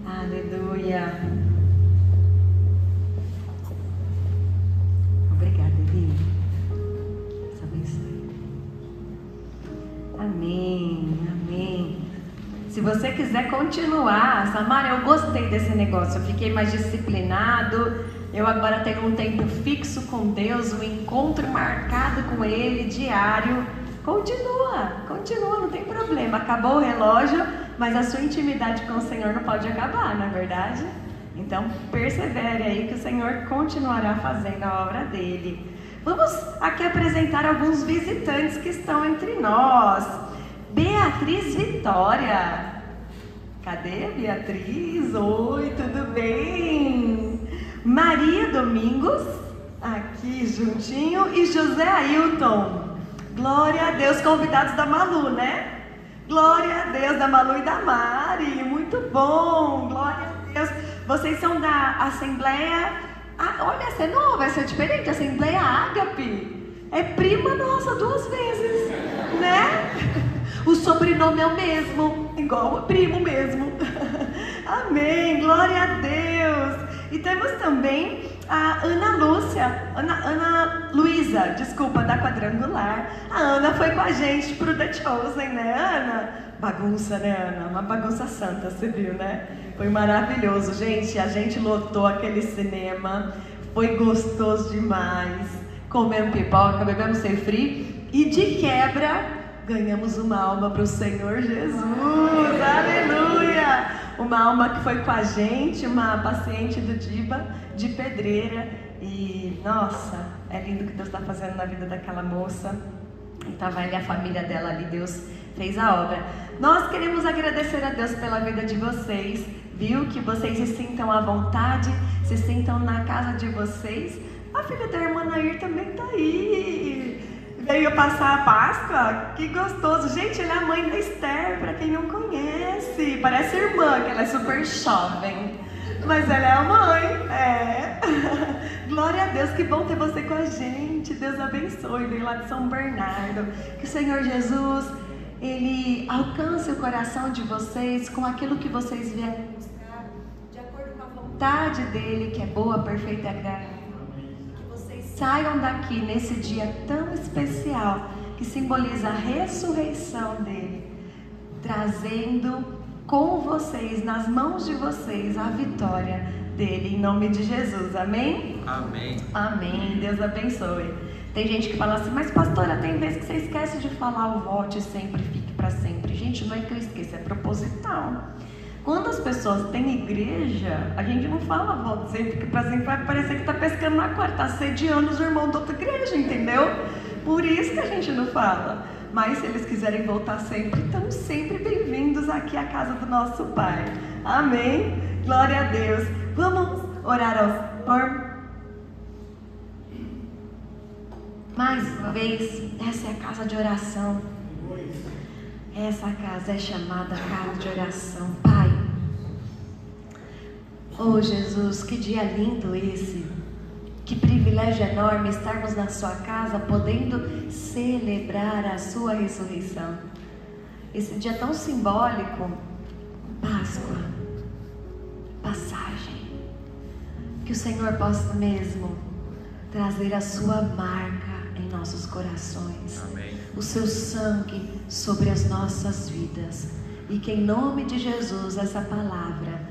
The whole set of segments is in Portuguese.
Aleluia. Obrigada, Eli. Deus abençoe. Amém, amém. Se você quiser continuar, Samara, eu gostei desse negócio. Eu fiquei mais disciplinado. Eu agora tenho um tempo fixo com Deus, um encontro marcado com Ele, diário. Continua, não tem problema. Acabou o relógio, mas a sua intimidade com o Senhor não pode acabar, não é verdade? Então, persevere aí que o Senhor continuará fazendo a obra dele. Vamos aqui apresentar alguns visitantes que estão entre nós. Beatriz Vitória. Cadê a Beatriz? Oi, tudo bem? Maria Domingos, aqui juntinho, e José Ailton. Glória a Deus, convidados da Malu, né? Glória a Deus, da Malu e da Mari, muito bom, glória a Deus. Vocês são da Assembleia, olha, essa é nova, vai ser diferente, Assembleia Ágape. É prima nossa 2 vezes, né? O sobrenome é o mesmo, igual o primo mesmo. Amém, glória a Deus. E temos também a Ana Luísa, desculpa, da Quadrangular. A Ana foi com a gente pro The Chosen, né, Ana? Bagunça, né, Ana? Uma bagunça santa, você viu, né? Foi maravilhoso, gente. A gente lotou aquele cinema, foi gostoso demais. Comemos pipoca, bebemos sem free e de quebra ganhamos uma alma para o Senhor Jesus. Aleluia! Uma alma que foi com a gente, uma paciente do Diba, de Pedreira. E, nossa, é lindo o que Deus está fazendo na vida daquela moça. E estava ali a família dela ali, Deus fez a obra. Nós queremos agradecer a Deus pela vida de vocês, viu? Que vocês se sintam à vontade, se sintam na casa de vocês. A filha da irmã Nair também está aí. Veio passar a Páscoa, que gostoso. Gente, ela é a mãe da Esther, para quem não conhece. Parece irmã, que ela é super jovem. Mas ela é a mãe, é. Glória a Deus, que bom ter você com a gente. Deus abençoe, veio lá de São Bernardo. Que o Senhor Jesus, Ele alcance o coração de vocês com aquilo que vocês vieram buscar, de acordo com a vontade dEle, que é boa, perfeita e agradável. Saiam daqui nesse dia tão especial que simboliza a ressurreição dele, trazendo com vocês, nas mãos de vocês, a vitória dele, em nome de Jesus, amém? Amém. Amém, Deus abençoe. Tem gente que fala assim, mas pastora, tem vezes que você esquece de falar o volte sempre, fique para sempre. Gente, não é que eu esqueço, é proposital. Quando as pessoas têm igreja, a gente não fala volte sempre, porque para sempre vai parecer que está pescando na quarta, está sediando os irmãos da outra igreja, entendeu? Por isso que a gente não fala. Mas se eles quiserem voltar sempre, estão sempre bem-vindos aqui à casa do nosso Pai. Amém? Glória a Deus. Vamos orar ao Senhor? Mais uma vez, essa é a casa de oração. Essa casa é chamada casa de oração. Pai, oh Jesus, que dia lindo esse. Que privilégio enorme estarmos na sua casa, podendo celebrar a sua ressurreição. Esse dia tão simbólico, Páscoa, passagem. Que o Senhor possa mesmo trazer a sua marca em nossos corações. Amém. O seu sangue sobre as nossas vidas. E que em nome de Jesus essa palavra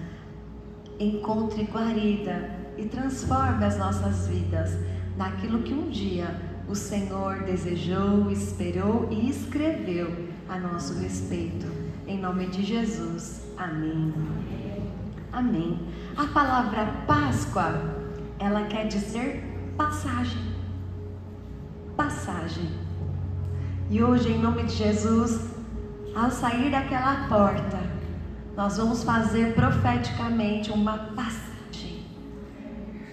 encontre guarida e transforme as nossas vidas naquilo que um dia o Senhor desejou, esperou e escreveu a nosso respeito. Em nome de Jesus. Amém. Amém. A palavra Páscoa, ela quer dizer passagem. Passagem. E hoje, em nome de Jesus, ao sair daquela porta, nós vamos fazer profeticamente uma passagem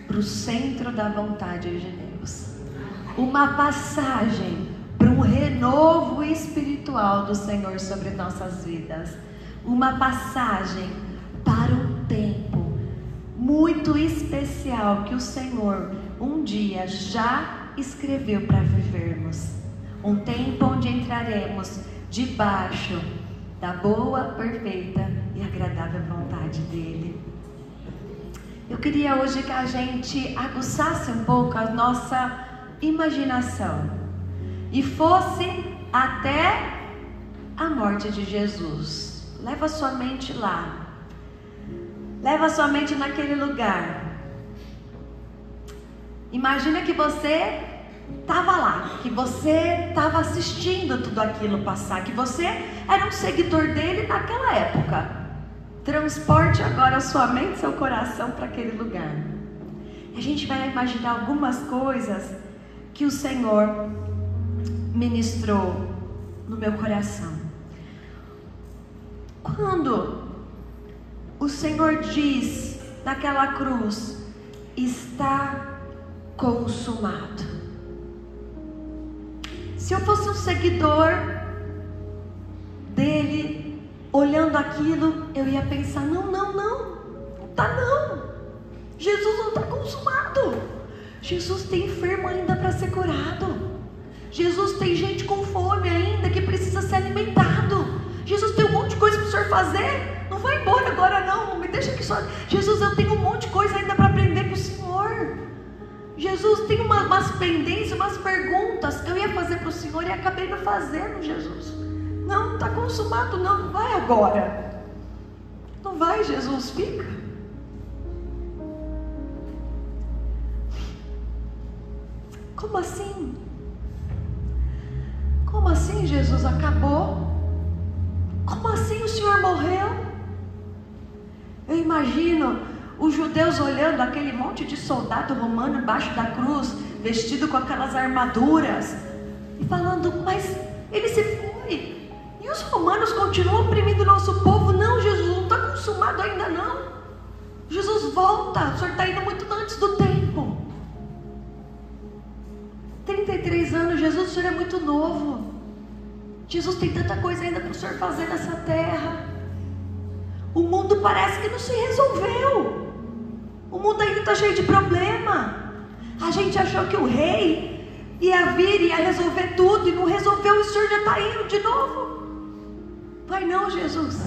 para o centro da vontade de Deus. Uma passagem para um renovo espiritual do Senhor sobre nossas vidas. Uma passagem para um tempo muito especial que o Senhor um dia já escreveu para vivermos. Um tempo onde entraremos debaixo da boa, perfeita e agradável vontade dEle. Eu queria hoje que a gente aguçasse um pouco a nossa imaginação e fosse até a morte de Jesus. Leva sua mente lá. Leva sua mente naquele lugar. Imagina que você estava lá, que você estava assistindo tudo aquilo passar, que você era um seguidor dele naquela época. Transporte agora sua mente e seu coração para aquele lugar. A gente vai imaginar algumas coisas que o Senhor ministrou no meu coração. Quando o Senhor diz naquela cruz, está consumado. Se eu fosse um seguidor dele, olhando aquilo, eu ia pensar, não tá não. Jesus não está consumado. Jesus tem enfermo ainda para ser curado. Jesus tem gente com fome ainda que precisa ser alimentado. Jesus tem um monte de coisa para o Senhor fazer. Não vai embora agora não me deixa aqui só. Jesus, eu tenho um monte de coisa ainda para aprender com o Senhor. Jesus, tem umas pendências, umas perguntas que eu ia fazer para o Senhor e acabei não fazendo, Jesus. Não está consumado não vai agora. Não vai, Jesus, fica. Como assim? Como assim, Jesus, acabou? Como assim o Senhor morreu? Eu imagino os judeus olhando aquele monte de soldado romano embaixo da cruz, vestido com aquelas armaduras, e falando, mas ele se foi, e os romanos continuam oprimindo o nosso povo. Não, Jesus, não está consumado ainda não. Jesus, volta, o Senhor está indo muito antes do tempo. 33 anos, Jesus, o Senhor é muito novo. Jesus, tem tanta coisa ainda para o Senhor fazer nessa terra. O mundo parece que não se resolveu. O mundo ainda está cheio de problema. A gente achou que o rei ia vir e ia resolver tudo, e não resolveu, e o Senhor já está indo de novo. Vai não, Jesus.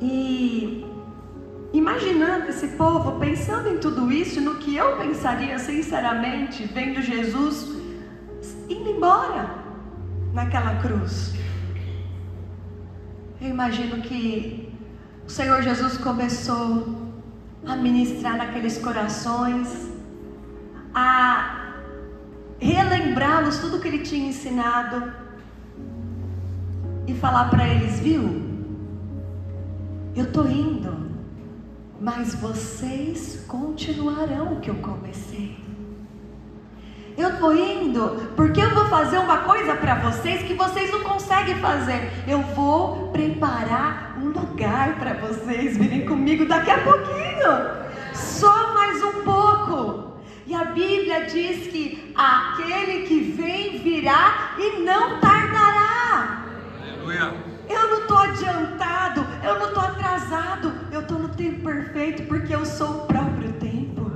E imaginando esse povo, pensando em tudo isso, no que eu pensaria sinceramente, vendo Jesus indo embora naquela cruz. Eu imagino que o Senhor Jesus começou a ministrar naqueles corações, a relembrá-los tudo que Ele tinha ensinado e falar para eles, viu? Eu estou indo, mas vocês continuarão o que eu comecei. Eu estou indo porque eu vou fazer uma coisa para vocês que vocês não conseguem fazer. Eu vou preparar um lugar para vocês virem comigo daqui a pouquinho. Só mais um pouco. E a Bíblia diz que aquele que vem virá e não tardará. Aleluia. Eu não estou adiantado, eu não estou atrasado, eu estou no tempo perfeito, porque eu sou o próprio tempo.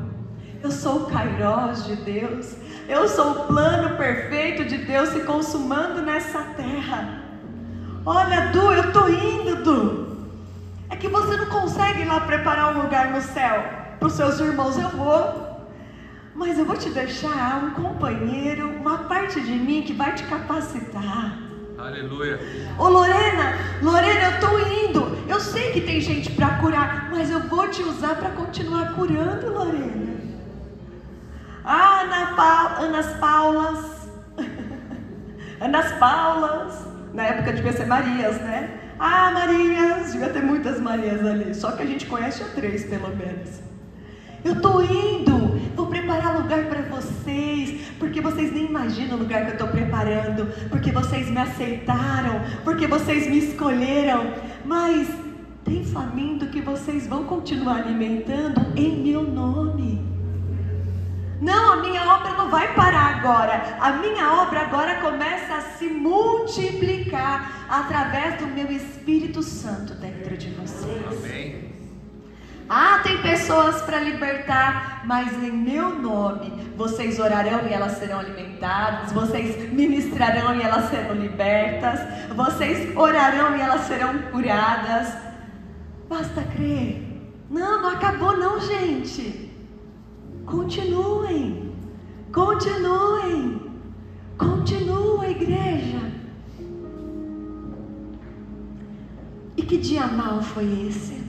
Eu sou o Kairos de Deus. Eu sou o plano perfeito de Deus se consumando nessa terra. Olha, Du, eu estou indo, Du. É que você não consegue ir lá preparar um lugar no céu para os seus irmãos. Eu vou, mas eu vou te deixar um companheiro, uma parte de mim que vai te capacitar. Aleluia. Ô Lorena, eu estou indo. Eu sei que tem gente para curar, mas eu vou te usar para continuar curando, Lorena. Anas Paulas, na época devia ser Marias, né? Marias, devia ter muitas Marias ali, só que a gente conhece a 3 pelo menos. Eu estou indo, vou preparar lugar para vocês, porque vocês nem imaginam o lugar que eu estou preparando, porque vocês me aceitaram, porque vocês me escolheram, mas tem faminto que vocês vão continuar alimentando em meu nome. Não, a minha obra não vai parar agora. A minha obra agora começa a se multiplicar através do meu Espírito Santo dentro de vocês. Amém. Tem pessoas para libertar, mas em meu nome vocês orarão e elas serão alimentadas, vocês ministrarão e elas serão libertas, vocês orarão e elas serão curadas. Basta crer. Não acabou não, gente. Continuem, continua, igreja. E que dia mau foi esse?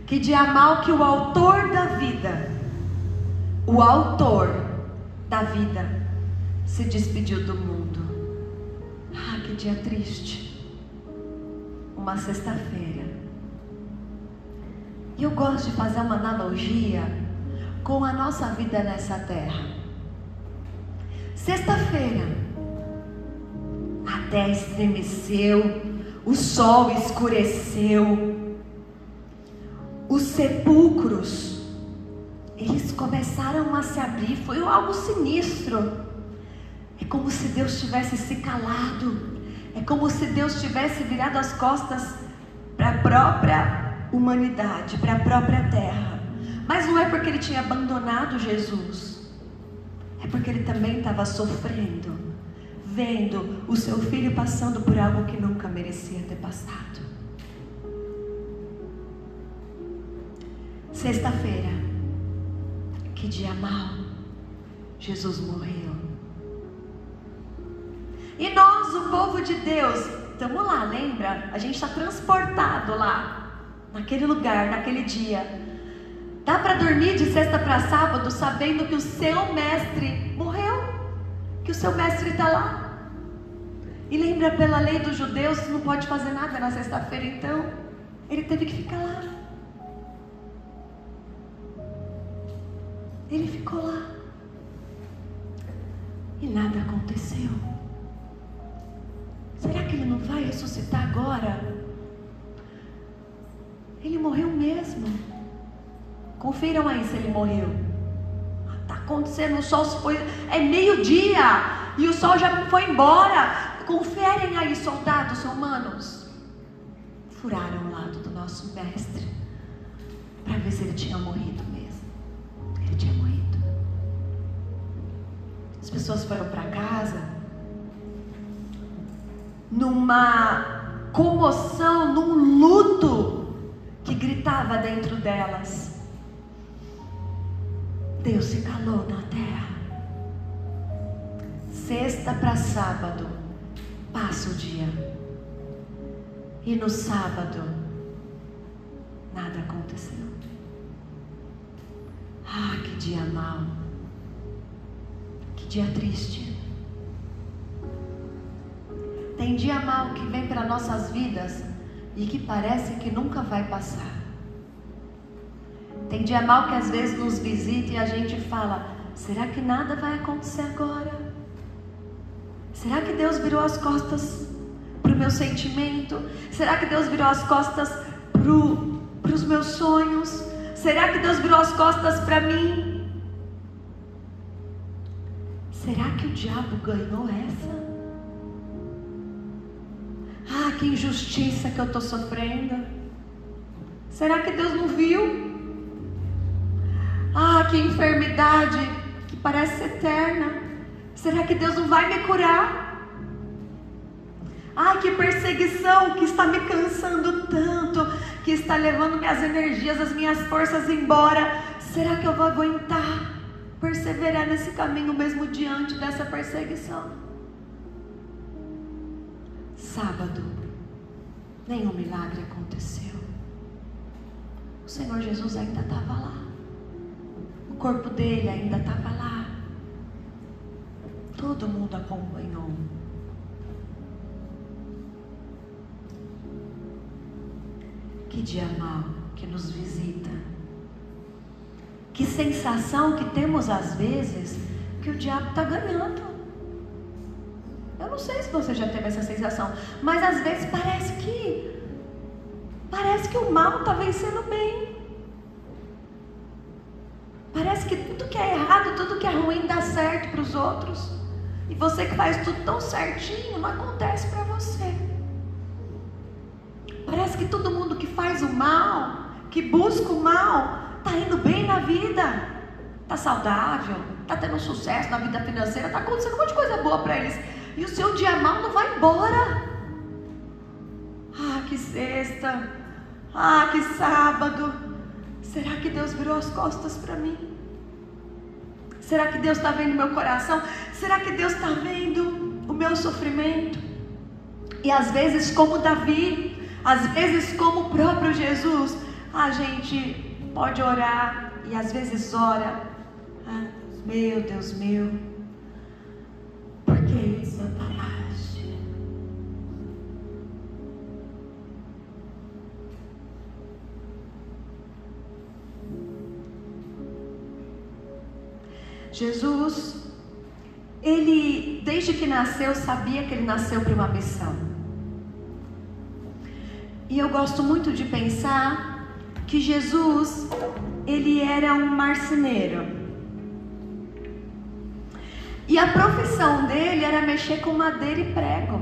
Que dia mau que o autor da vida se despediu do mundo. Que dia triste. Uma sexta-feira. E eu gosto de fazer uma analogia com a nossa vida nessa terra. Sexta-feira, a terra estremeceu, o sol escureceu, os sepulcros, eles começaram a se abrir. Foi algo sinistro. É como se Deus tivesse se calado. É como se Deus tivesse virado as costas para a própria humanidade, para a própria terra. Mas não é porque ele tinha abandonado Jesus. É porque ele também estava sofrendo, vendo o seu filho passando por algo que nunca merecia ter passado. Sexta-feira, que dia mau, Jesus morreu. E nós, o povo de Deus, estamos lá, lembra? A gente está transportado lá, naquele lugar, naquele dia. Dá para dormir de sexta para sábado sabendo que o seu mestre morreu, que o seu mestre está lá. E lembra, pela lei dos judeus, não pode fazer nada na sexta-feira, então ele teve que ficar lá. Ele ficou lá. E nada aconteceu. Será que ele não vai ressuscitar agora? Ele morreu mesmo. Confiram aí se ele morreu. Está acontecendo, o sol se foi. É meio-dia e o sol já foi embora. Conferem aí, soldados romanos. Furaram o lado do nosso mestre para ver se ele tinha morrido mesmo. Ele tinha morrido. As pessoas foram para casa numa comoção, num luto que gritava dentro delas. Deus se calou na terra. Sexta para sábado passa o dia, e no sábado nada aconteceu. Que dia mau, que dia triste. Tem dia mau que vem para nossas vidas e que parece que nunca vai passar. Tem dia mau que às vezes nos visita e a gente fala: será que nada vai acontecer agora? Será que Deus virou as costas para o meu sentimento? Será que Deus virou as costas para os meus sonhos? Será que Deus virou as costas para mim? Será que o diabo ganhou essa? Que injustiça que eu estou sofrendo. Será que Deus não viu? Que enfermidade que parece eterna. Será que Deus não vai me curar? Que perseguição que está me cansando tanto, que está levando minhas energias, as minhas forças embora. Será que eu vou aguentar perseverar nesse caminho mesmo diante dessa perseguição? Sábado, nenhum milagre aconteceu. O Senhor Jesus ainda estava lá. O corpo dele ainda estava lá. Todo mundo acompanhou. Que dia mau que nos visita. Que sensação que temos às vezes que o diabo está ganhando. Eu não sei se você já teve essa sensação, mas às vezes parece que o mal está vencendo o bem. Parece que tudo que é errado, tudo que é ruim dá certo para os outros. E você que faz tudo tão certinho, não acontece para você. Parece que todo mundo que faz o mal, que busca o mal, está indo bem na vida, está saudável, está tendo sucesso na vida financeira, está acontecendo um monte de coisa boa para eles. E o seu dia mal não vai embora. Ah, que sexta. Ah, que sábado. Será que Deus virou as costas para mim? Será que Deus está vendo meu coração? Será que Deus está vendo o meu sofrimento? E às vezes, como Davi, às vezes como o próprio Jesus, a gente pode orar e às vezes ora: ah, meu Deus meu, por que isso paraste? Jesus, ele desde que nasceu sabia que ele nasceu para uma missão. E eu gosto muito de pensar que Jesus, ele era um marceneiro. E a profissão dele era mexer com madeira e prego.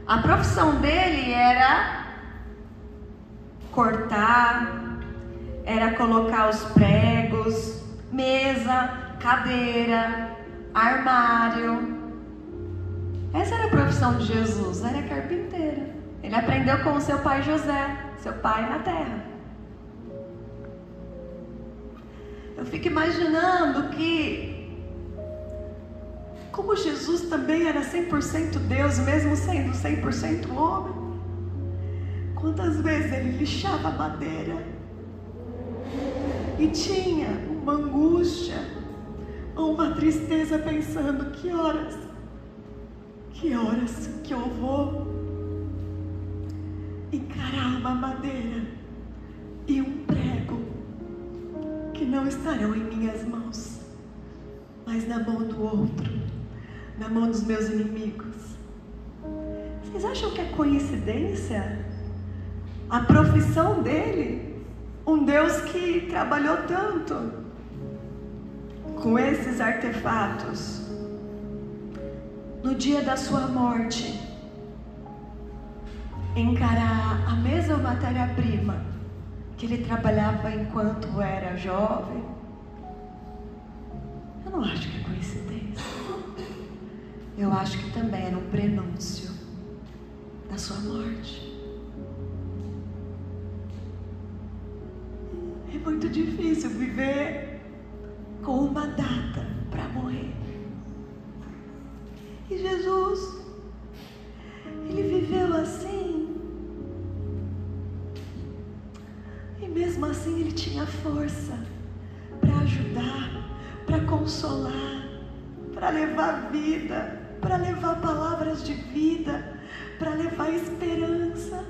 A profissão dele era cortar, era colocar os pregos, mesa, cadeira, armário. Essa era a profissão de Jesus, era carpinteiro. Ele aprendeu com o seu pai José, seu pai na terra. Eu fico imaginando que, como Jesus também era 100% Deus, mesmo sendo 100% homem, quantas vezes ele lixava a madeira e tinha uma angústia ou uma tristeza pensando: que horas que eu vou encarar uma madeira e um prego que não estarão em minhas mãos, mas na mão do outro, na mão dos meus inimigos. Vocês acham que é coincidência a profissão dele? Um Deus que trabalhou tanto com esses artefatos, no dia da sua morte, encarar a mesma matéria-prima que ele trabalhava enquanto era jovem. Eu não acho que é coincidência. Eu acho que também era um prenúncio da sua morte. É muito difícil viver com uma data para morrer. E Jesus, ele viveu assim. E mesmo assim ele tinha força para ajudar, para consolar, para levar vida, para levar palavras de vida, para levar esperança.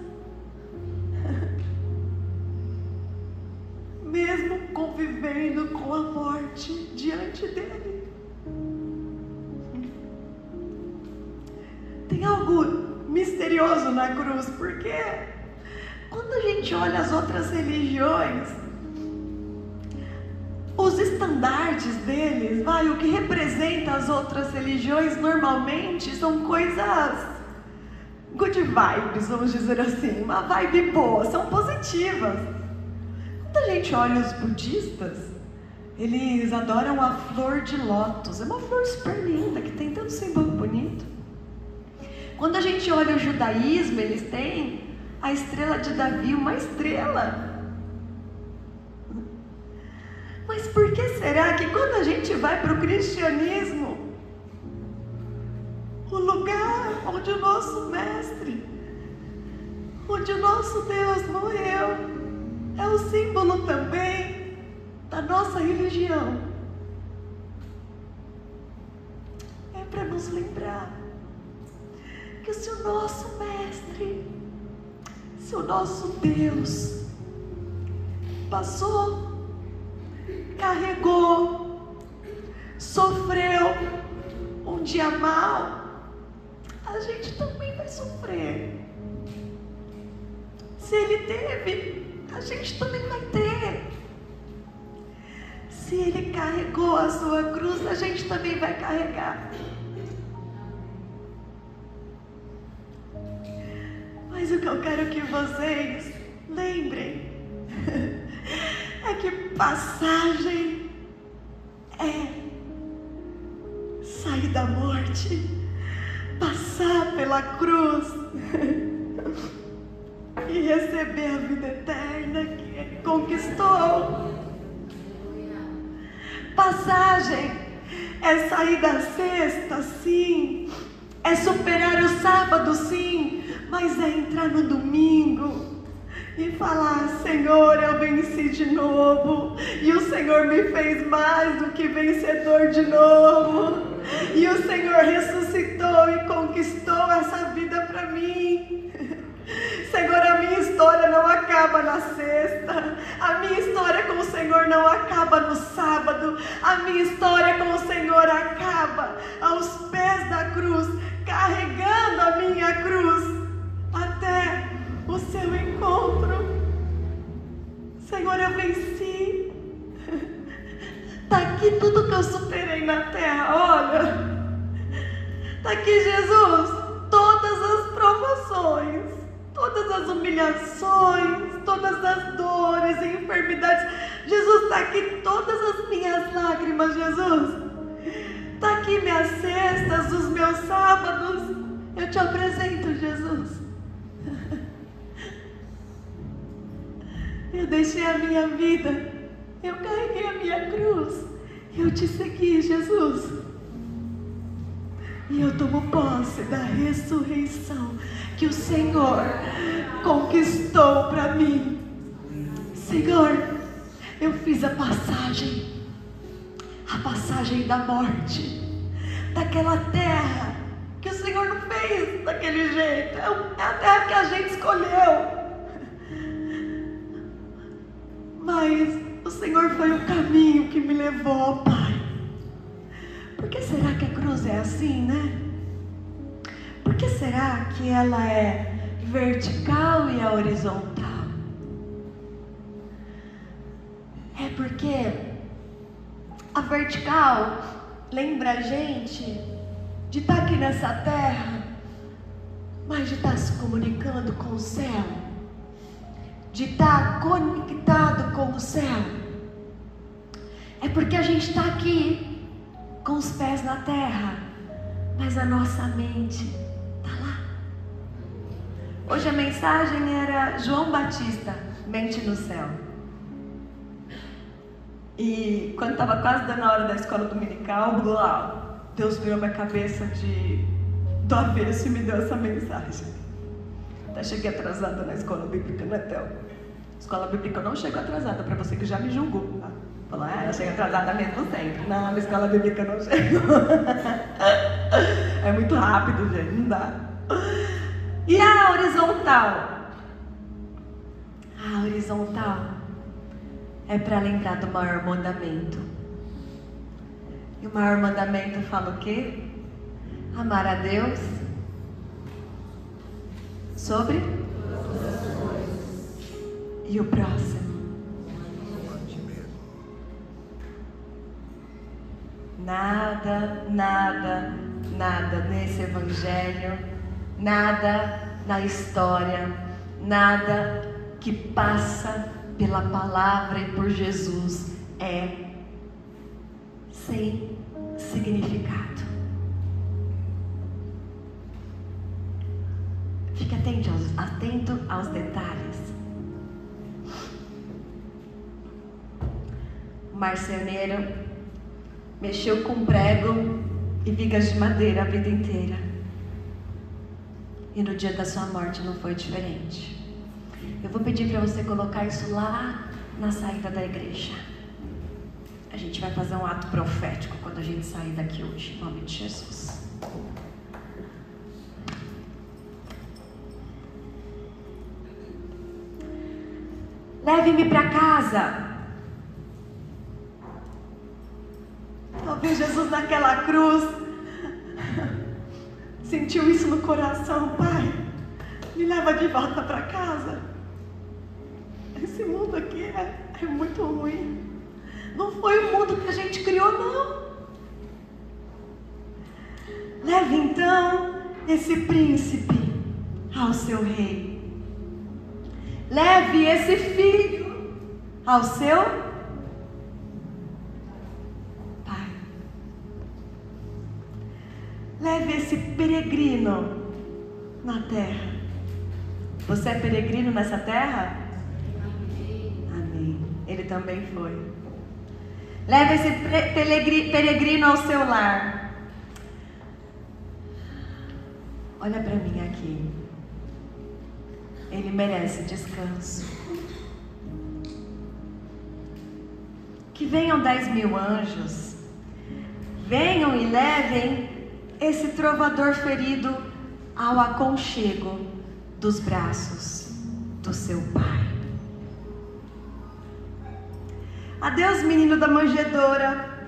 Mesmo convivendo com a morte diante dele. Tem algo misterioso na cruz, porque quando a gente olha as outras religiões, os estandartes deles, o que representa as outras religiões normalmente são coisas good vibes, vamos dizer assim, uma vibe boa, são positivas. Quando a gente olha os budistas, eles adoram a flor de lótus, é uma flor super linda, que tem tanto símbolo bonito. Quando a gente olha o judaísmo, eles têm a estrela de Davi, uma estrela. Mas por que será que quando a gente vai para o cristianismo, o lugar onde o nosso mestre, onde o nosso Deus morreu, é o símbolo também da nossa religião? É para nos lembrar que se o nosso mestre, se o nosso Deus passou, carregou, sofreu um dia mal, a gente também vai sofrer. Se ele teve, a gente também vai ter. Se ele carregou a sua cruz, a gente também vai carregar. Mas o que eu quero que vocês lembrem, é que passagem é sair da morte, passar pela cruz e receber a vida eterna que Ele conquistou. Passagem é sair da sexta, sim, é superar o sábado, sim, mas é entrar no domingo e falar: Senhor, eu venci de novo, e o Senhor me fez mais do que vencedor de novo, e o Senhor ressuscitou e conquistou essa vida para mim. Senhor, a minha história não acaba na sexta, a minha história com o Senhor não acaba no sábado, a minha história com o Senhor acaba aos pés da cruz, carregando a minha cruz até o seu encontro. Senhor, eu venci. Está aqui tudo que eu superei na terra, olha. Está aqui, Jesus, todas as provações, todas as humilhações, todas as dores e enfermidades. Jesus, está aqui todas as minhas lágrimas, Jesus. Está aqui minhas sextas, os meus sábados. Eu te apresento, Jesus. Eu deixei a minha vida, eu carreguei a minha cruz, eu te segui, Jesus. E eu tomo posse da ressurreição que o Senhor conquistou para mim. Senhor, eu fiz a passagem da morte, daquela terra que o Senhor não fez daquele jeito, é a terra que a gente escolheu. Mas o Senhor foi o caminho que me levou ao Pai. Por que será que a cruz é assim, né? Por que será que ela é vertical e é horizontal? É porque a vertical lembra a gente de estar aqui nessa terra, mas de estar se comunicando com o céu, de estar conectado com o céu. É porque a gente está aqui com os pés na terra, mas a nossa mente está lá. Hoje a mensagem era João Batista, mente no céu. E quando estava quase dando a hora da escola dominical, Deus virou minha cabeça do avesso e me deu essa mensagem. Até cheguei atrasada na escola bíblica, né, Théo? Escola bíblica eu não chego atrasada, para você que já me julgou, tá? Falou, ela chega atrasada mesmo sempre. Não, na escola bíblica eu não chego. É muito rápido, gente, não dá. E a horizontal? A horizontal é para lembrar do maior mandamento. E o maior mandamento fala o quê? Amar a Deus sobre e o próximo. Nada, nada, nada nesse evangelho, nada na história, nada que passa pela palavra e por Jesus é sem significado. Fique atento aos detalhes. O marceneiro mexeu com prego e vigas de madeira a vida inteira. E no dia da sua morte não foi diferente. Eu vou pedir para você colocar isso lá na saída da igreja. A gente vai fazer um ato profético quando a gente sair daqui hoje, em nome de Jesus. Leve-me para casa. Talvez Jesus naquela cruz sentiu isso no coração. Pai, me leva de volta para casa. Esse mundo aqui é muito ruim. Não foi o mundo que a gente criou, não. Leve então esse príncipe ao seu rei. Leve esse filho ao seu pai. Leve esse peregrino na terra. Você é peregrino nessa terra? Amém. Ele também foi. Leve esse peregrino ao seu lar. Olha para mim aqui. Ele merece descanso. Que venham 10.000 anjos. Venham e levem esse trovador ferido ao aconchego dos braços do seu pai. Adeus, menino da manjedoura.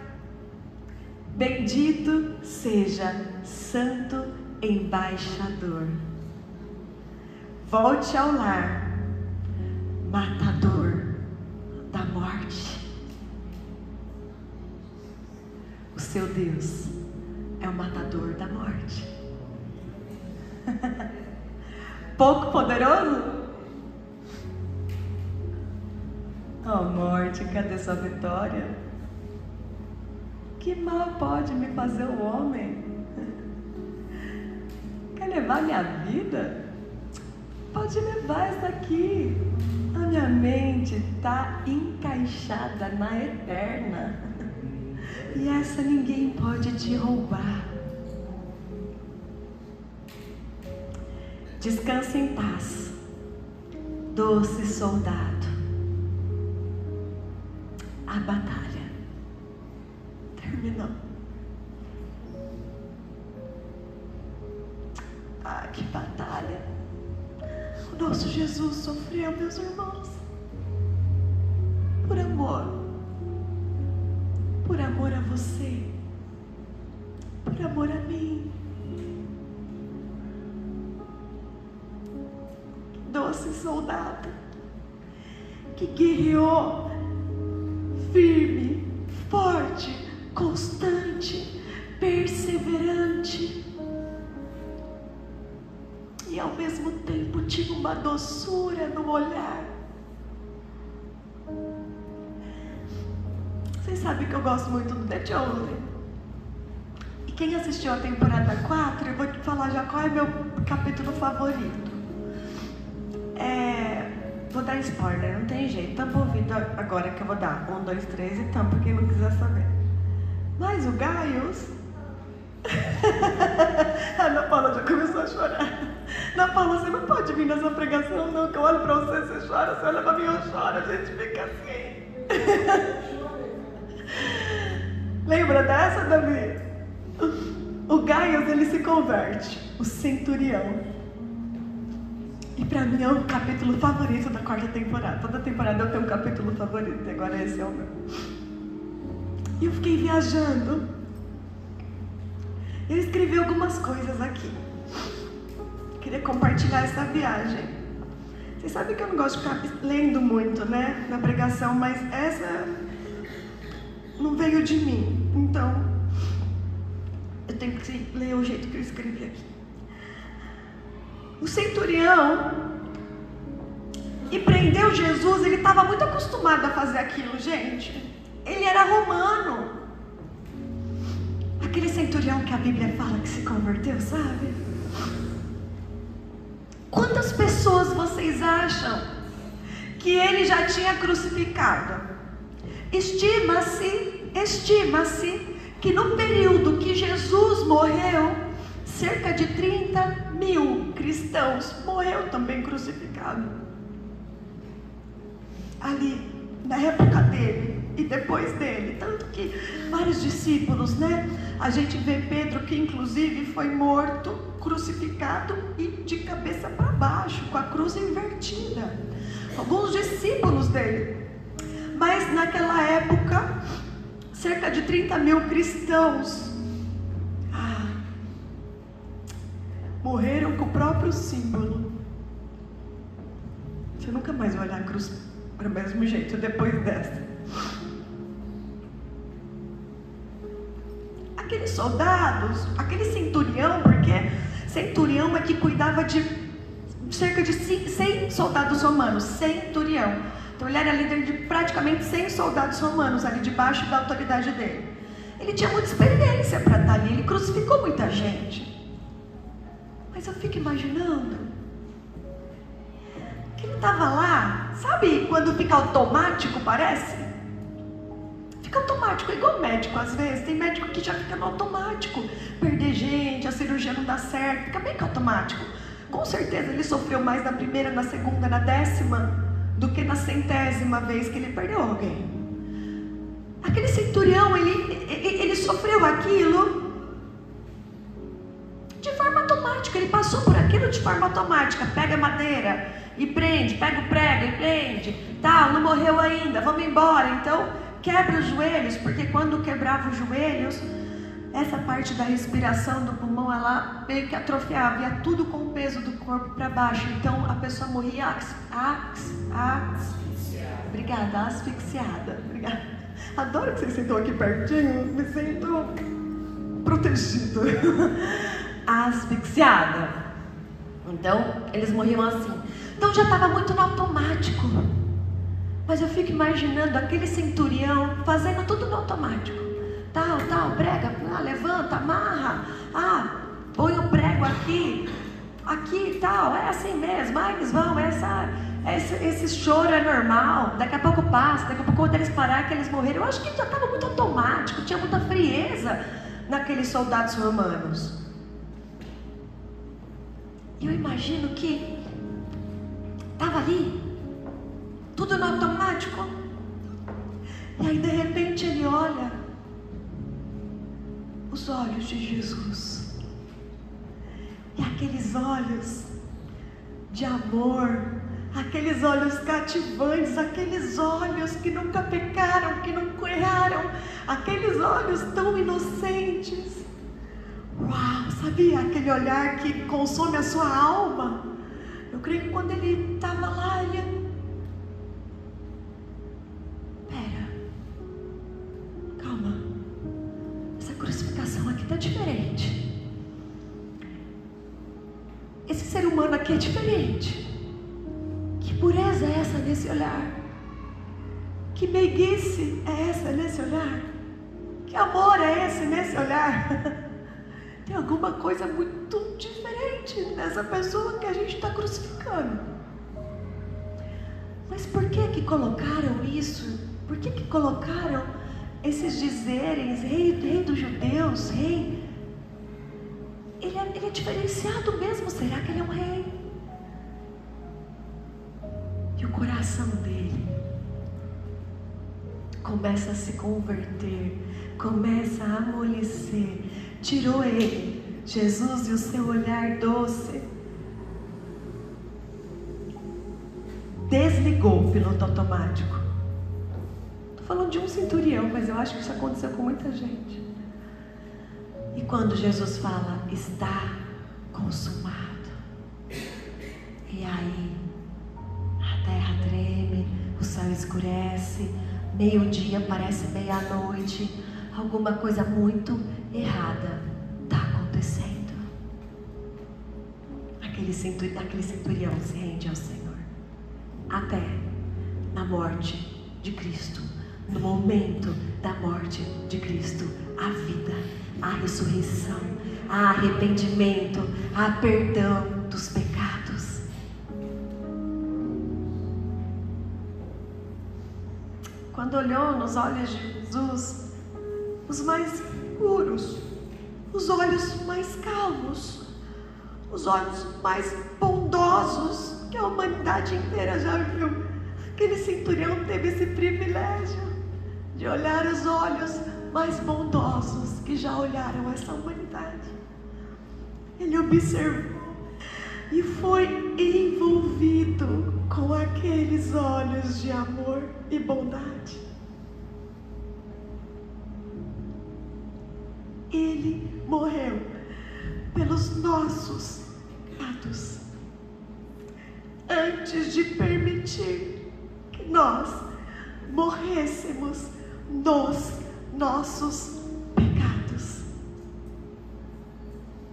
Bendito seja Santo Embaixador. Volte ao lar, matador da morte. O seu Deus é o matador da morte. Pouco poderoso? Oh morte, cadê sua vitória? Que mal pode me fazer o homem? Quer levar minha vida? Pode levar essa aqui. A minha mente está encaixada na eterna. E essa ninguém pode te roubar. Descanse em paz, doce soldado. A batalha terminou. Ah, que batalha! O nosso Jesus sofreu, meus irmãos, por amor a você, por amor a mim. Doce soldado que guerreou firme, forte, constante, perseverante. E ao mesmo tempo tinha uma doçura no olhar. Vocês sabem que eu gosto muito do The Chosen. E quem assistiu a temporada 4, eu vou te falar já qual é meu capítulo favorito. Vou dar spoiler, não tem jeito. Tampa o ouvido agora que eu vou dar. 1, 2, 3 e tampa quem não quiser saber. Mas o Gaius... A Ana Paula já começou a chorar. Ana Paula, você não pode vir nessa pregação não, que eu olho pra você, você chora, você olha pra mim, eu choro, a gente fica assim. Lembra dessa, Davi? O Gaius, ele se converte, o centurião. E pra mim é o capítulo favorito da 4ª temporada. Toda temporada eu tenho um capítulo favorito, e agora esse é o meu. E eu fiquei viajando. Eu escrevi algumas coisas aqui. Queria compartilhar essa viagem. Vocês sabem que eu não gosto de ficar lendo muito, né, na pregação, mas essa não veio de mim. Então, eu tenho que ler o jeito que eu escrevi aqui. O centurião que prendeu Jesus, ele estava muito acostumado a fazer aquilo, gente. Ele era romano. Aquele centurião que a Bíblia fala que se converteu, sabe? Quantas pessoas vocês acham que ele já tinha crucificado? Estima-se que no período que Jesus morreu, cerca de 30.000 cristãos morreu também crucificado. Ali, na época dele e depois dele, tanto que vários discípulos, né? A gente vê Pedro que inclusive foi morto, crucificado e de cabeça para baixo, com a cruz invertida. Alguns discípulos dele. Mas naquela época, cerca de 30.000 cristãos morreram com o próprio símbolo. Você nunca mais vai olhar a cruz do mesmo jeito depois dessa. Aqueles soldados, aquele centurião, porque centurião é que cuidava de cerca de 100 soldados romanos, centurião. Então ele era líder de praticamente 100 soldados romanos ali debaixo da autoridade dele. Ele tinha muita experiência para estar ali, ele crucificou muita gente. Mas eu fico imaginando que ele estava lá, sabe quando fica automático, parece? Fica automático, é igual médico às vezes. Tem médico que já fica no automático. Perder gente, a cirurgia não dá certo, fica bem que automático. Com certeza ele sofreu mais na primeira, na segunda, na 10ª do que na 100ª vez que ele perdeu alguém. Aquele centurião, ele sofreu aquilo de forma automática. Ele passou por aquilo de forma automática. Pega a madeira e prende, pega o prego e prende. Tá, não morreu ainda, vamos embora. Então quebra os joelhos, porque quando quebrava os joelhos, essa parte da respiração do pulmão, ela meio que atrofiava, ia tudo com o peso do corpo para baixo. Então a pessoa morria obrigada, asfixiada. Obrigada. Adoro que vocês sentam aqui pertinho, me sinto protegida. Asfixiada. Então eles morriam assim. Então já estava muito no automático. Mas eu fico imaginando aquele centurião fazendo tudo no automático. Tal, prega, levanta, amarra, põe o prego aqui, tal, é assim mesmo, eles vão, esse choro é normal, daqui a pouco passa, daqui a pouco quando eles pararam que eles morreram. Eu acho que já estava muito automático, tinha muita frieza naqueles soldados romanos. E eu imagino que estava ali, tudo no automático, e aí de repente ele olha os olhos de Jesus, e aqueles olhos de amor, aqueles olhos cativantes, aqueles olhos que nunca pecaram, que nunca erraram, aqueles olhos tão inocentes. Uau, sabia aquele olhar que consome a sua alma? Eu creio que quando ele estava lá, calma, essa crucificação aqui está diferente. Esse ser humano aqui é diferente. Que pureza é essa nesse olhar? Que meiguice é essa nesse olhar? Que amor é esse nesse olhar? Tem alguma coisa muito diferente nessa pessoa que a gente está crucificando. Mas por que colocaram isso? Por que colocaram esses dizeres, rei dos judeus, rei? Ele é diferenciado mesmo, será que ele é um rei? E o coração dele começa a se converter, começa a amolecer. Tirou ele, Jesus, e o seu olhar doce desligou o piloto automático. Estou falando de um centurião, mas eu acho que isso aconteceu com muita gente. E quando Jesus fala, está consumado, e aí a terra treme, o céu escurece, meio-dia parece meia-noite, alguma coisa muito errada está acontecendo. Aquele centurião se rende ao Senhor, até na morte de Cristo, no momento da morte de Cristo, a vida, a ressurreição, há arrependimento, há perdão dos pecados. Quando olhou nos olhos de Jesus, os mais puros, os olhos mais calmos, os olhos mais bondosos que a humanidade inteira já viu, aquele centurião teve esse privilégio de olhar os olhos mais bondosos que já olharam essa humanidade. Ele observou e foi envolvido com aqueles olhos de amor e bondade. Ele morreu pelos nossos pecados, antes de permitir que nós morrêssemos nos nossos pecados.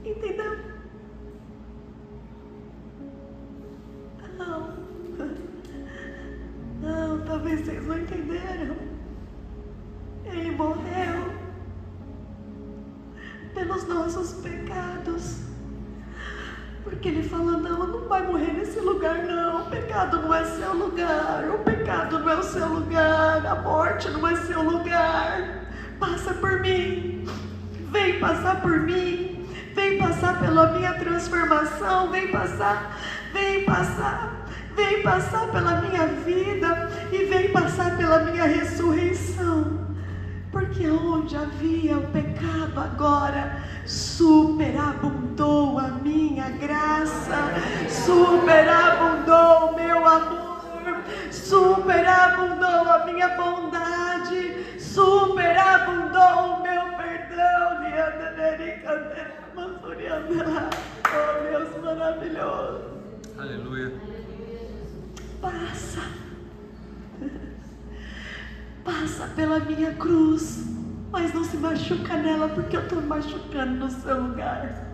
Entendeu? pelos nossos pecados. Porque Ele falou, não vai morrer nesse lugar não, o pecado não é seu lugar, o pecado não é o seu lugar, a morte não é seu lugar. Passa por mim, vem passar por mim, vem passar pela minha transformação, vem passar pela minha vida e vem passar pela minha ressurreição. Porque onde havia o pecado agora superabundou a minha graça, superabundou o meu amor, superabundou a minha bondade, superabundou o meu perdão. Oh, Deus maravilhoso. Aleluia. Passa pela minha cruz, mas não se machuca nela, porque eu estou machucando no seu lugar.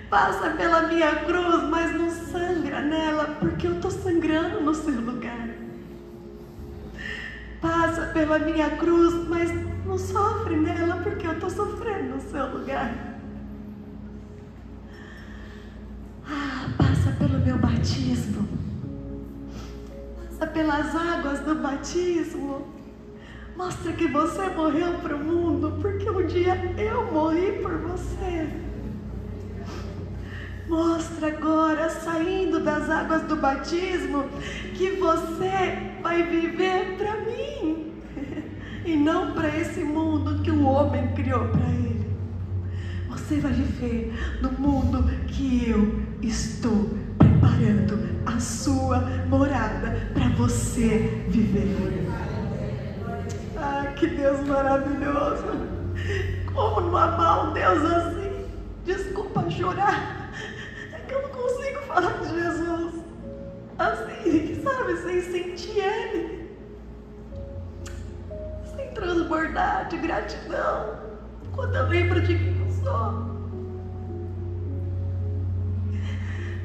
Passa pela minha cruz, mas não sangra nela, porque eu estou sangrando no seu lugar. Passa pela minha cruz, mas não sofre nela, porque eu estou sofrendo no seu lugar. Passa pelo meu batismo, passa pelas águas do batismo. Mostra que você morreu para o mundo, porque um dia eu morri por você. Mostra agora, saindo das águas do batismo, que você vai viver para mim e não para esse mundo que o homem criou para ele. Você vai viver no mundo que eu estou preparando a sua morada para você viver. Que Deus maravilhoso! Como não amar um Deus assim? Desculpa chorar, é que eu não consigo falar de Jesus assim, sabe, sem sentir Ele, sem transbordar de gratidão quando eu lembro de quem eu sou,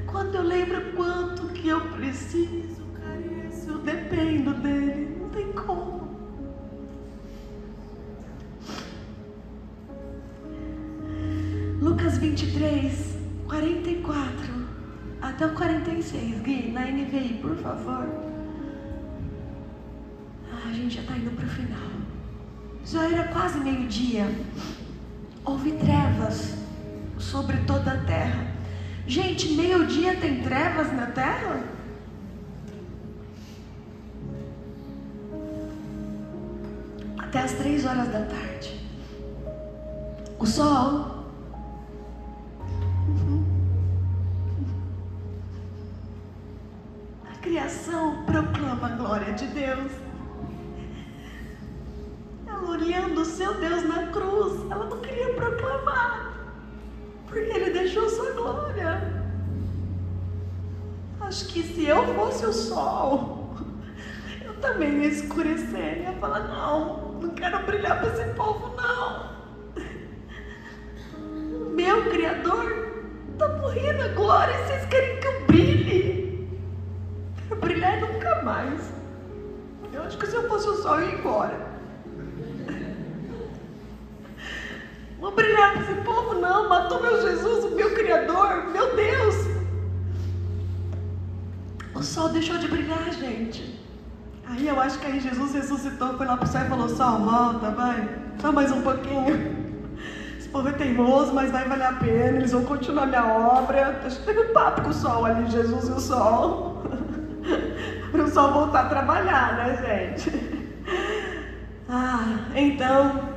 quando eu lembro quanto que eu preciso, careço, eu dependo dEle, não tem como. Lucas 23, 44 até o 46, Gui, na NVI, por favor. A gente já está indo para o final. Já era quase meio-dia. Houve trevas sobre toda a terra. Gente, meio-dia tem trevas na terra? Até as 3 horas da tarde. O sol... A criação proclama a glória de Deus. Ela olhando o seu Deus na cruz, ela não queria proclamar, porque Ele deixou sua glória. Acho que se eu fosse o sol, eu também ia escurecer, ia falar, não quero brilhar para esse povo, não. Meu Criador está morrendo agora e vocês querem que eu brilhe? Quero brilhar nunca mais. Eu acho que se eu fosse o sol, eu ia embora. Vou brilhar para esse povo, não. Matou meu Jesus, o meu Criador, meu Deus. O sol deixou de brilhar, gente. Aí eu acho que aí Jesus ressuscitou, foi lá para o céu e falou, sol, volta, vai, só mais um pouquinho. Esse povo é teimoso, mas vai valer a pena, eles vão continuar minha obra. Acho que teve um papo com o sol ali, Jesus e o sol. Para o sol voltar a trabalhar, né, gente? Então,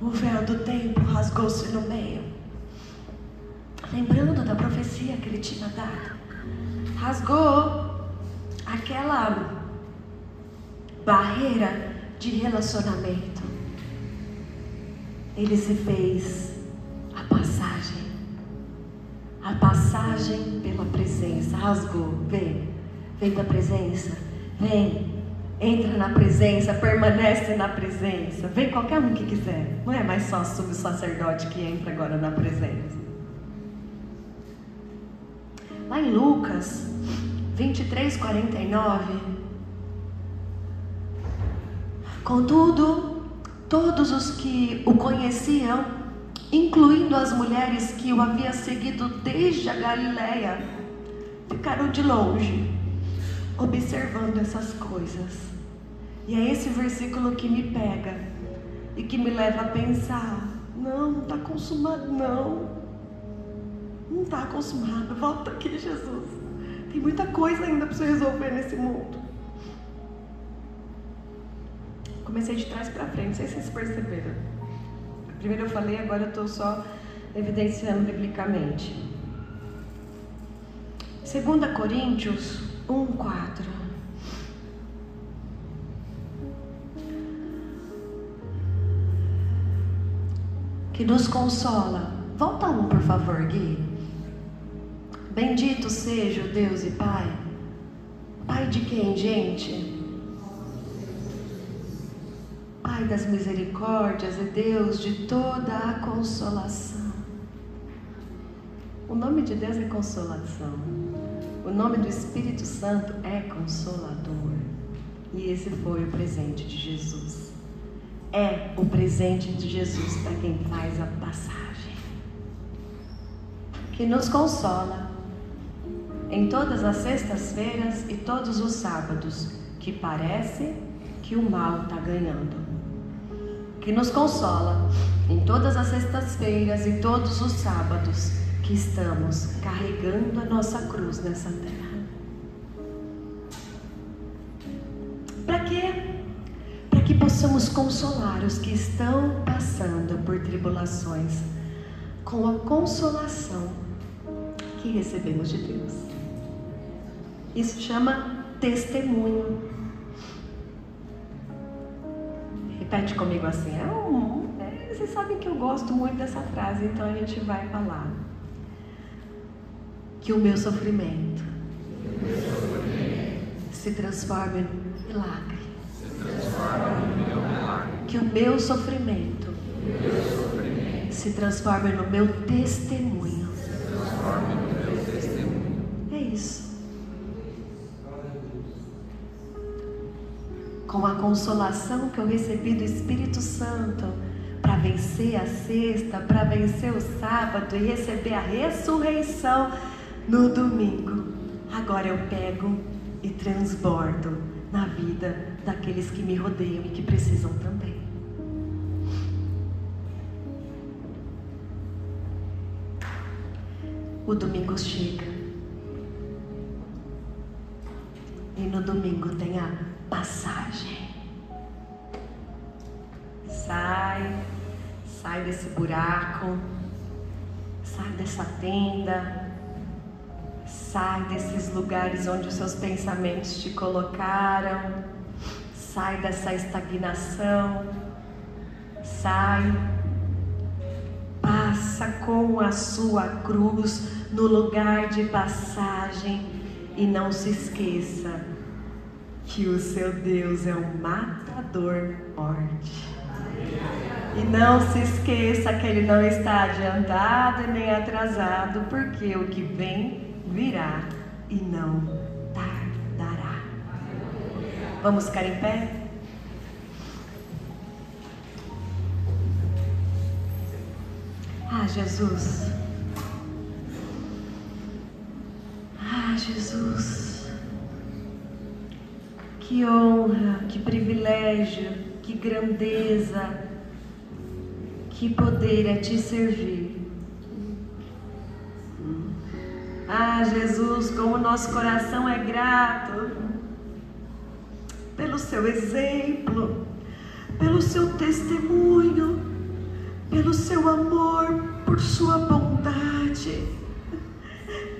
o véu do templo rasgou-se no meio. Lembrando da profecia que Ele tinha dado. Rasgou aquela barreira de relacionamento. Ele se fez a passagem pela presença. Rasgou, vem da presença, vem, entra na presença, permanece na presença, vem qualquer um que quiser, não é mais só o sumo sacerdote que entra agora na presença. Lá em Lucas 23, 49, contudo, todos os que o conheciam incluindo as mulheres que o havia seguido desde a Galileia, ficaram de longe, observando essas coisas. E é esse versículo que me pega e que me leva a pensar: não está consumado, não está consumado, volta aqui, Jesus, tem muita coisa ainda para você resolver nesse mundo. Comecei de trás para frente, não sei se vocês perceberam. Primeiro eu falei, agora eu estou só evidenciando biblicamente. 2 Coríntios 1:4. Que nos consola. Volta por favor, Gui. Bendito seja o Deus e Pai. Pai de quem, gente? Pai das misericórdias e Deus de toda a consolação. O nome de Deus é consolação. O nome do Espírito Santo é Consolador. E esse foi o presente de Jesus. É o presente de Jesus para quem faz a passagem. Que nos consola em todas as sextas-feiras e todos os sábados, que parece que o mal está ganhando. Que nos consola em todas as sextas-feiras e todos os sábados, que estamos carregando a nossa cruz nessa terra. Para quê? Para que possamos consolar os que estão passando por tribulações com a consolação que recebemos de Deus. Isso chama testemunho. Repete comigo assim. Vocês sabem que eu gosto muito dessa frase, então a gente vai falar. Que o meu sofrimento se transforme em milagre. Que o meu sofrimento se transforme no meu testemunho. É isso. Com a consolação que eu recebi do Espírito Santo para vencer a sexta, para vencer o sábado e receber a ressurreição no domingo, agora eu pego e transbordo na vida daqueles que me rodeiam e que precisam também. O domingo chega e no domingo tem a passagem. Sai desse buraco, sai dessa tenda, sai desses lugares onde os seus pensamentos te colocaram, sai dessa estagnação, passa com a sua cruz no lugar de passagem e não se esqueça que o seu Deus é um matador forte. E não se esqueça que Ele não está adiantado e nem atrasado, porque o que vem virá e não tardará. Vamos ficar em pé? Ah, Jesus. Ah, Jesus. Que honra, que privilégio, que grandeza, que poder é te servir. Ah, Jesus, como o nosso coração é grato pelo seu exemplo, pelo seu testemunho, pelo seu amor, por sua bondade,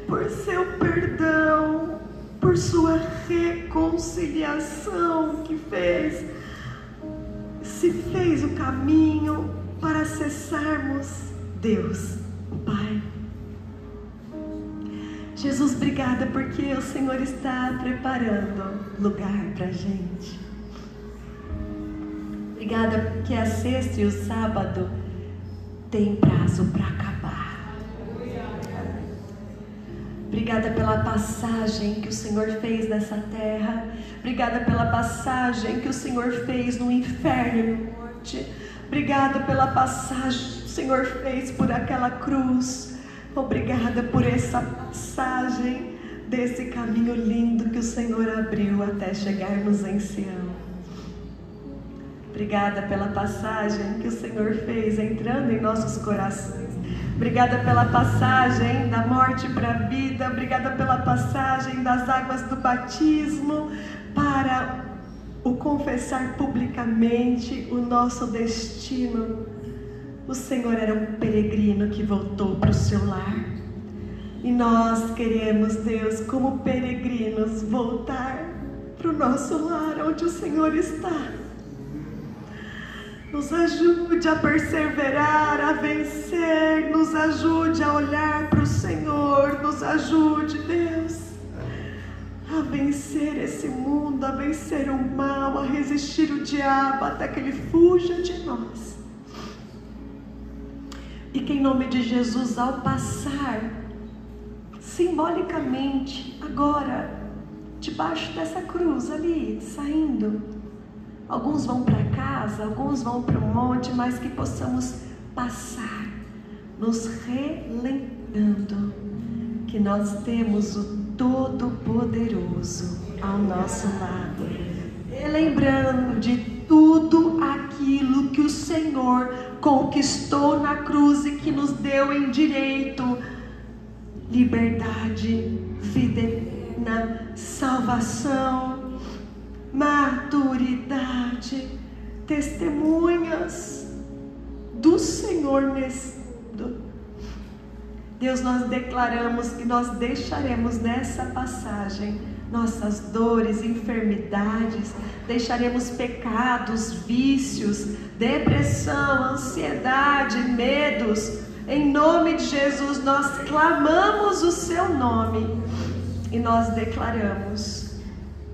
por seu perdão, por sua reconciliação que se fez o caminho para acessarmos Deus, o Pai. Jesus, obrigada porque o Senhor está preparando lugar para a gente. Obrigada porque a sexta e o sábado tem prazo para acabar. Obrigada pela passagem que o Senhor fez nessa terra. Obrigada pela passagem que o Senhor fez no inferno e na morte. Obrigada pela passagem, Senhor fez por aquela cruz. Obrigada por essa passagem desse caminho lindo que o Senhor abriu até chegarmos em Sião. Obrigada pela passagem que o Senhor fez entrando em nossos corações. Obrigada pela passagem da morte para a vida. Obrigada pela passagem das águas do batismo para o confessar publicamente o nosso destino. O Senhor era um peregrino que voltou para o seu lar. E nós queremos, Deus, como peregrinos, voltar para o nosso lar, onde o Senhor está. Nos ajude a perseverar, a vencer, nos ajude a olhar para o Senhor, nos ajude, Deus, a vencer esse mundo, a vencer o mal, a resistir o diabo até que ele fuja de nós. E que em nome de Jesus, ao passar, simbolicamente, agora, debaixo dessa cruz ali, saindo, alguns vão para casa, alguns vão para o monte, mas que possamos passar, nos relembrando que nós temos o Todo-Poderoso ao nosso lado, relembrando de tudo aquilo que o Senhor conquistou na cruz e que nos deu em direito: liberdade, vida eterna, salvação, maturidade, testemunhas do Senhor nesse mundo. Deus, nós declaramos que nós deixaremos nessa passagem nossas dores, enfermidades, deixaremos pecados, vícios, depressão, ansiedade, medos. Em nome de Jesus, nós clamamos o seu nome e nós declaramos: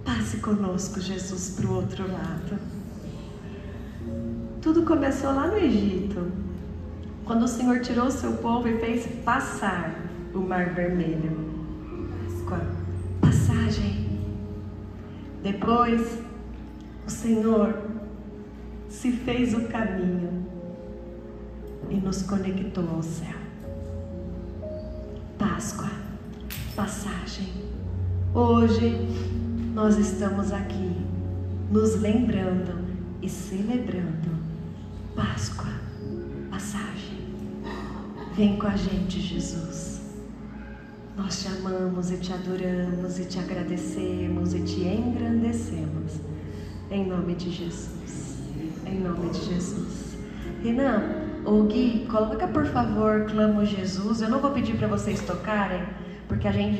passe conosco, Jesus, para o outro lado. Tudo começou lá no Egito, quando o Senhor tirou o seu povo e fez passar o Mar Vermelho. Páscoa, passagem. Depois, o Senhor se fez o caminho e nos conectou ao céu. Páscoa, passagem. Hoje nós estamos aqui nos lembrando e celebrando Páscoa, passagem. Vem com a gente, Jesus. Nós te amamos e te adoramos e te agradecemos e te engrandecemos. Em nome de Jesus. Em nome de Jesus. Renan, ô Gui, coloca por favor, Clamo Jesus. Eu não vou pedir para vocês tocarem, porque a gente